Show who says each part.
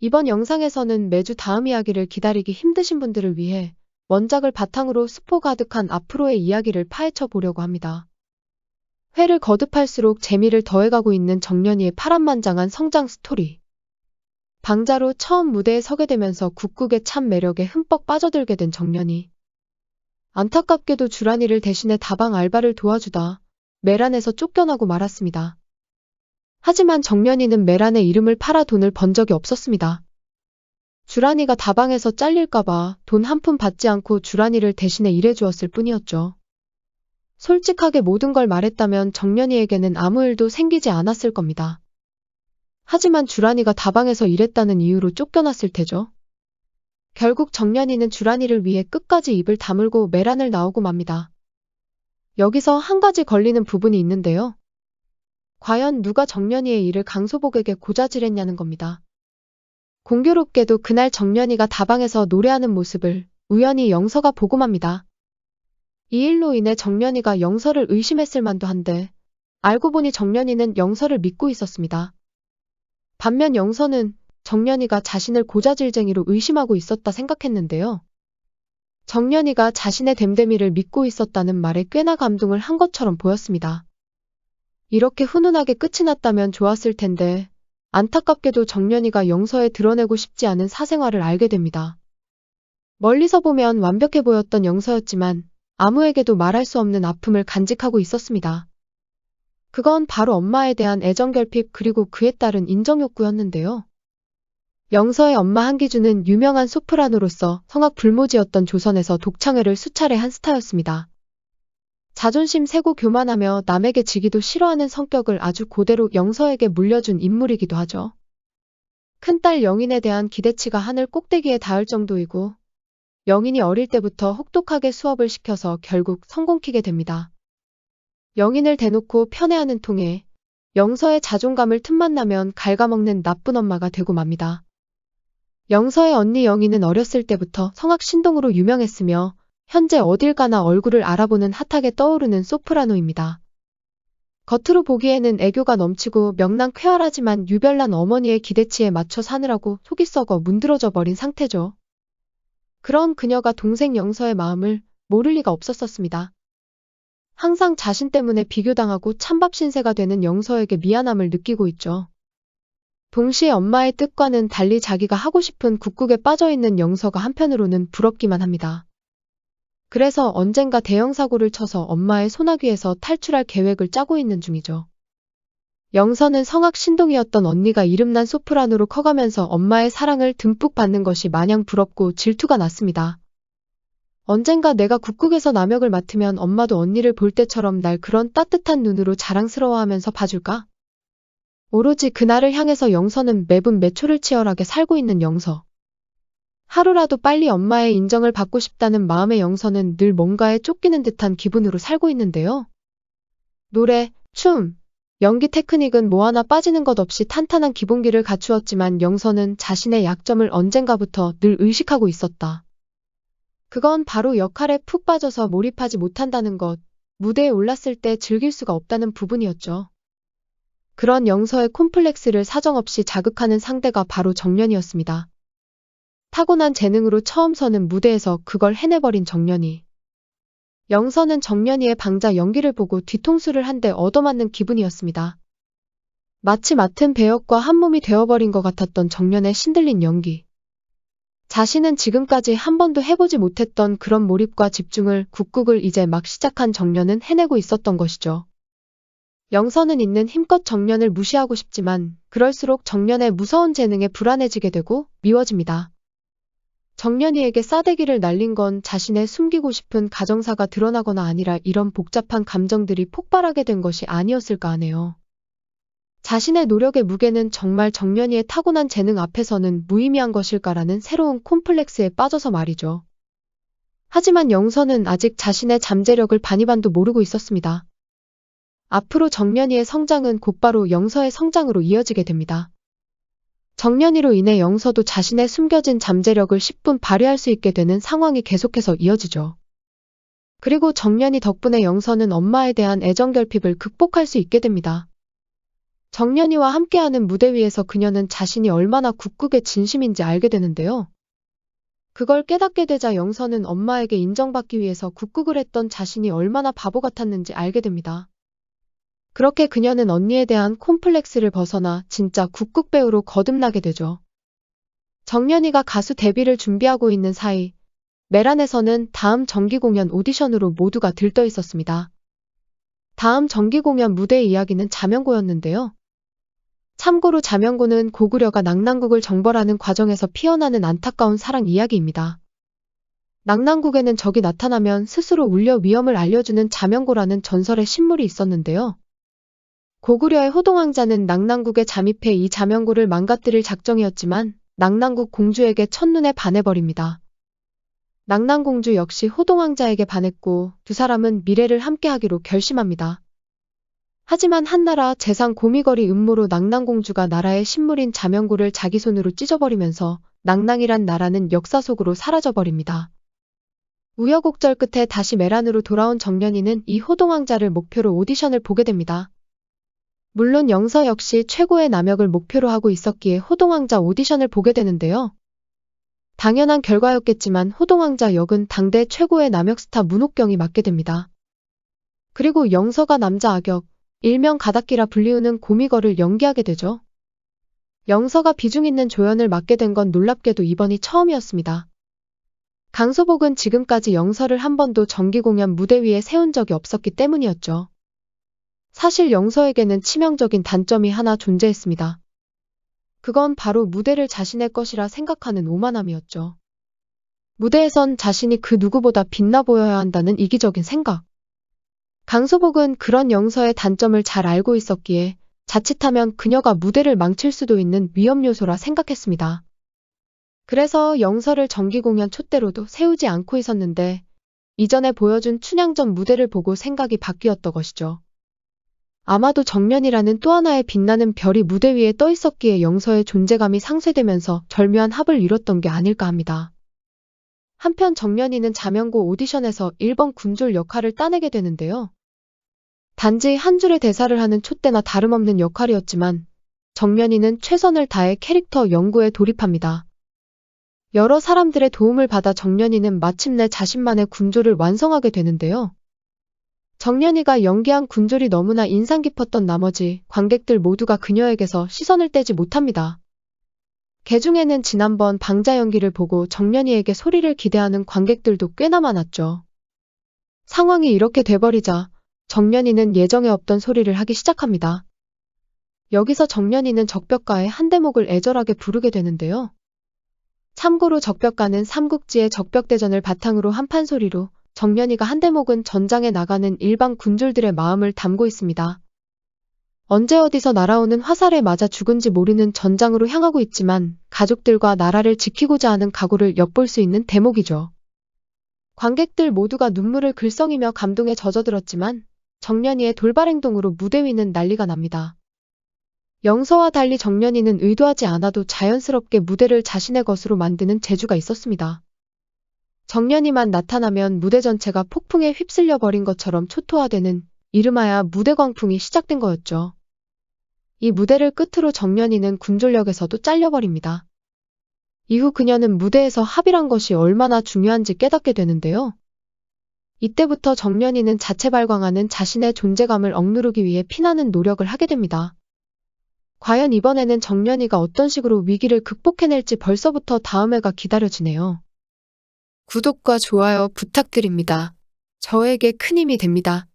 Speaker 1: 이번 영상에서는 매주 다음 이야기를 기다리기 힘드신 분들을 위해 원작을 바탕으로 스포 가득한 앞으로의 이야기를 파헤쳐 보려고 합니다. 회를 거듭할수록 재미를 더해가고 있는 정연이의 파란만장한 성장 스토리. 방자로 처음 무대에 서게 되면서 국국의 참 매력에 흠뻑 빠져들게 된 정연이. 안타깝게도 주란이를 대신해 다방 알바를 도와주다 메란에서 쫓겨나고 말았습니다. 하지만 정연이는 메란의 이름을 팔아 돈을 번 적이 없었습니다. 주란이가 다방에서 잘릴까봐 돈 한 푼 받지 않고 주란이를 대신해 일해주었을 뿐이었죠. 솔직하게 모든 걸 말했다면 정연이에게는 아무 일도 생기지 않았을 겁니다. 하지만 주란이가 다방에서 일했다는 이유로 쫓겨났을 테죠. 결국 정연이는 주란이를 위해 끝까지 입을 다물고 메란을 나오고 맙니다. 여기서 한 가지 걸리는 부분이 있는데요. 과연 누가 정연이의 일을 강소복에게 고자질했냐는 겁니다. 공교롭게도 그날 정연이가 다방에서 노래하는 모습을 우연히 영서가 보고 맙니다. 이 일로 인해 정연이가 영서를 의심했을 만도 한데 알고 보니 정연이는 영서를 믿고 있었습니다. 반면 영서는 정연이가 자신을 고자질쟁이로 의심하고 있었다 생각했는데요. 정연이가 자신의 됨됨이를 믿고 있었다는 말에 꽤나 감동을 한 것처럼 보였습니다. 이렇게 훈훈하게 끝이 났다면 좋았을 텐데 안타깝게도 정연이가 영서에 드러내고 싶지 않은 사생활을 알게 됩니다. 멀리서 보면 완벽해 보였던 영서였지만 아무에게도 말할 수 없는 아픔을 간직하고 있었습니다. 그건 바로 엄마에 대한 애정결핍 그리고 그에 따른 인정욕구였는데요. 영서의 엄마 한기주는 유명한 소프라노로서 성악 불모지였던 조선에서 독창회를 수차례 한 스타였습니다. 자존심 세고 교만하며 남에게 지기도 싫어하는 성격을 아주 그대로 영서에게 물려준 인물이기도 하죠. 큰딸 영인에 대한 기대치가 하늘 꼭대기에 닿을 정도이고 영인이 어릴 때부터 혹독하게 수업을 시켜서 결국 성공키게 됩니다. 영인을 대놓고 편애하는 통에 영서의 자존감을 틈만 나면 갉아먹는 나쁜 엄마가 되고 맙니다. 영서의 언니 영인은 어렸을 때부터 성악 신동으로 유명했으며 현재 어딜 가나 얼굴을 알아보는 핫하게 떠오르는 소프라노입니다. 겉으로 보기에는 애교가 넘치고 명랑 쾌활하지만 유별난 어머니의 기대치에 맞춰 사느라고 속이 썩어 문드러져 버린 상태죠. 그런 그녀가 동생 영서의 마음을 모를 리가 없었습니다. 항상 자신 때문에 비교당하고 찬밥 신세가 되는 영서에게 미안함을 느끼고 있죠. 동시에 엄마의 뜻과는 달리 자기가 하고 싶은 국국에 빠져있는 영서가 한편으로는 부럽기만 합니다. 그래서 언젠가 대형 사고를 쳐서 엄마의 소나기에서 탈출할 계획을 짜고 있는 중이죠. 영서는 성악 신동이었던 언니가 이름난 소프라노로 커가면서 엄마의 사랑을 듬뿍 받는 것이 마냥 부럽고 질투가 났습니다. 언젠가 내가 국국에서 남역을 맡으면 엄마도 언니를 볼 때처럼 날 그런 따뜻한 눈으로 자랑스러워하면서 봐줄까? 오로지 그날을 향해서 영서는 매분 매초를 치열하게 살고 있는 영서. 하루라도 빨리 엄마의 인정을 받고 싶다는 마음의 영서는 늘 뭔가에 쫓기는 듯한 기분으로 살고 있는데요. 노래, 춤, 연기 테크닉은 뭐 하나 빠지는 것 없이 탄탄한 기본기를 갖추었지만 영서는 자신의 약점을 언젠가부터 늘 의식하고 있었다. 그건 바로 역할에 푹 빠져서 몰입하지 못한다는 것, 무대에 올랐을 때 즐길 수가 없다는 부분이었죠. 그런 영서의 콤플렉스를 사정없이 자극하는 상대가 바로 정연이었습니다. 타고난 재능으로 처음 서는 무대에서 그걸 해내버린 정연이. 영서는 정연이의 방자 연기를 보고 뒤통수를 한 대 얻어맞는 기분이었습니다. 마치 맡은 배역과 한몸이 되어버린 것 같았던 정연의 신들린 연기. 자신은 지금까지 한 번도 해보지 못했던 그런 몰입과 집중을 국국을 이제 막 시작한 정연은 해내고 있었던 것이죠. 영서는 있는 힘껏 정연을 무시하고 싶지만 그럴수록 정연의 무서운 재능에 불안해지게 되고 미워집니다. 정연이에게 싸대기를 날린 건 자신의 숨기고 싶은 가정사가 드러나거나 아니라 이런 복잡한 감정들이 폭발하게 된 것이 아니었을까 하네요. 자신의 노력의 무게는 정말 정연이의 타고난 재능 앞에서는 무의미한 것일까라는 새로운 콤플렉스에 빠져서 말이죠. 하지만 영서는 아직 자신의 잠재력을 반이반도 모르고 있었습니다. 앞으로 정연이의 성장은 곧바로 영서의 성장으로 이어지게 됩니다. 정연이로 인해 영서도 자신의 숨겨진 잠재력을 10분 발휘할 수 있게 되는 상황이 계속해서 이어지죠. 그리고 정연이 덕분에 영서는 엄마에 대한 애정결핍을 극복할 수 있게 됩니다. 정연이와 함께하는 무대 위에서 그녀는 자신이 얼마나 국극에 진심인지 알게 되는데요. 그걸 깨닫게 되자 영서는 엄마에게 인정받기 위해서 국극을 했던 자신이 얼마나 바보 같았는지 알게 됩니다. 그렇게 그녀는 언니에 대한 콤플렉스를 벗어나 진짜 국극 배우로 거듭나게 되죠. 정연이가 가수 데뷔를 준비하고 있는 사이 메란에서는 다음 정기 공연 오디션으로 모두가 들떠 있었습니다. 다음 정기 공연 무대의 이야기는 자명고였는데요. 참고로 자명고는 고구려가 낙랑국을 정벌하는 과정에서 피어나는 안타까운 사랑 이야기입니다. 낙랑국에는 적이 나타나면 스스로 울려 위험을 알려주는 자명고라는 전설의 신물이 있었는데요. 고구려의 호동왕자는 낙랑국에 잠입해 이 자명고를 망가뜨릴 작정이었지만 낙랑국 공주에게 첫눈에 반해버립니다. 낙랑공주 역시 호동왕자에게 반했고 두 사람은 미래를 함께하기로 결심합니다. 하지만 한나라 재상 고미거리 음모로 낙랑공주가 나라의 신물인 자명고를 자기 손으로 찢어버리면서 낙랑이란 나라는 역사 속으로 사라져버립니다. 우여곡절 끝에 다시 메란으로 돌아온 정연이는 이 호동왕자를 목표로 오디션을 보게 됩니다. 물론 영서 역시 최고의 남역을 목표로 하고 있었기에 호동왕자 오디션을 보게 되는데요. 당연한 결과였겠지만 호동왕자 역은 당대 최고의 남역 스타 문옥경이 맡게 됩니다. 그리고 영서가 남자 악역, 일명 가닥기라 불리우는 고미거를 연기하게 되죠. 영서가 비중 있는 조연을 맡게 된 건 놀랍게도 이번이 처음이었습니다. 강소복은 지금까지 영서를 한 번도 정기 공연 무대 위에 세운 적이 없었기 때문이었죠. 사실 영서에게는 치명적인 단점이 하나 존재했습니다. 그건 바로 무대를 자신의 것이라 생각하는 오만함이었죠. 무대에선 자신이 그 누구보다 빛나 보여야 한다는 이기적인 생각. 강소복은 그런 영서의 단점을 잘 알고 있었기에 자칫하면 그녀가 무대를 망칠 수도 있는 위험 요소라 생각했습니다. 그래서 영서를 정기 공연 촛대로도 세우지 않고 있었는데 이전에 보여준 춘향전 무대를 보고 생각이 바뀌었던 것이죠. 아마도 정연이라는 또 하나의 빛나는 별이 무대 위에 떠 있었기에 영서의 존재감이 상쇄되면서 절묘한 합을 이뤘던 게 아닐까 합니다. 한편 정연이는 자명고 오디션에서 1번 군졸 역할을 따내게 되는데요. 단지 한 줄의 대사를 하는 촛대나 다름없는 역할이었지만 정연이는 최선을 다해 캐릭터 연구에 돌입합니다. 여러 사람들의 도움을 받아 정연이는 마침내 자신만의 군졸을 완성하게 되는데요. 정연이가 연기한 군졸이 너무나 인상 깊었던 나머지 관객들 모두가 그녀에게서 시선을 떼지 못합니다. 개중에는 지난번 방자 연기를 보고 정연이에게 소리를 기대하는 관객들도 꽤나 많았죠. 상황이 이렇게 돼버리자 정연이는 예정에 없던 소리를 하기 시작합니다. 여기서 정연이는 적벽가의 한 대목을 애절하게 부르게 되는데요. 참고로 적벽가는 삼국지의 적벽대전을 바탕으로 한 판소리로 정연이가 한 대목은 전장에 나가는 일반 군졸들의 마음을 담고 있습니다. 언제 어디서 날아오는 화살에 맞아 죽은지 모르는 전장으로 향하고 있지만 가족들과 나라를 지키고자 하는 각오를 엿볼 수 있는 대목이죠. 관객들 모두가 눈물을 글썽이며 감동에 젖어들었지만 정연이의 돌발 행동으로 무대 위는 난리가 납니다. 영서와 달리 정연이는 의도하지 않아도 자연스럽게 무대를 자신의 것으로 만드는 재주가 있었습니다. 정연이만 나타나면 무대 전체가 폭풍에 휩쓸려 버린 것처럼 초토화되는 이름하여 무대 광풍이 시작된 거였죠. 이 무대를 끝으로 정연이는 군졸역에서도 잘려버립니다. 이후 그녀는 무대에서 합이란 것이 얼마나 중요한지 깨닫게 되는데요. 이때부터 정연이는 자체 발광하는 자신의 존재감을 억누르기 위해 피나는 노력을 하게 됩니다. 과연 이번에는 정연이가 어떤 식으로 위기를 극복해낼지 벌써부터 다음 회가 기다려지네요. 구독과 좋아요 부탁드립니다. 저에게 큰 힘이 됩니다.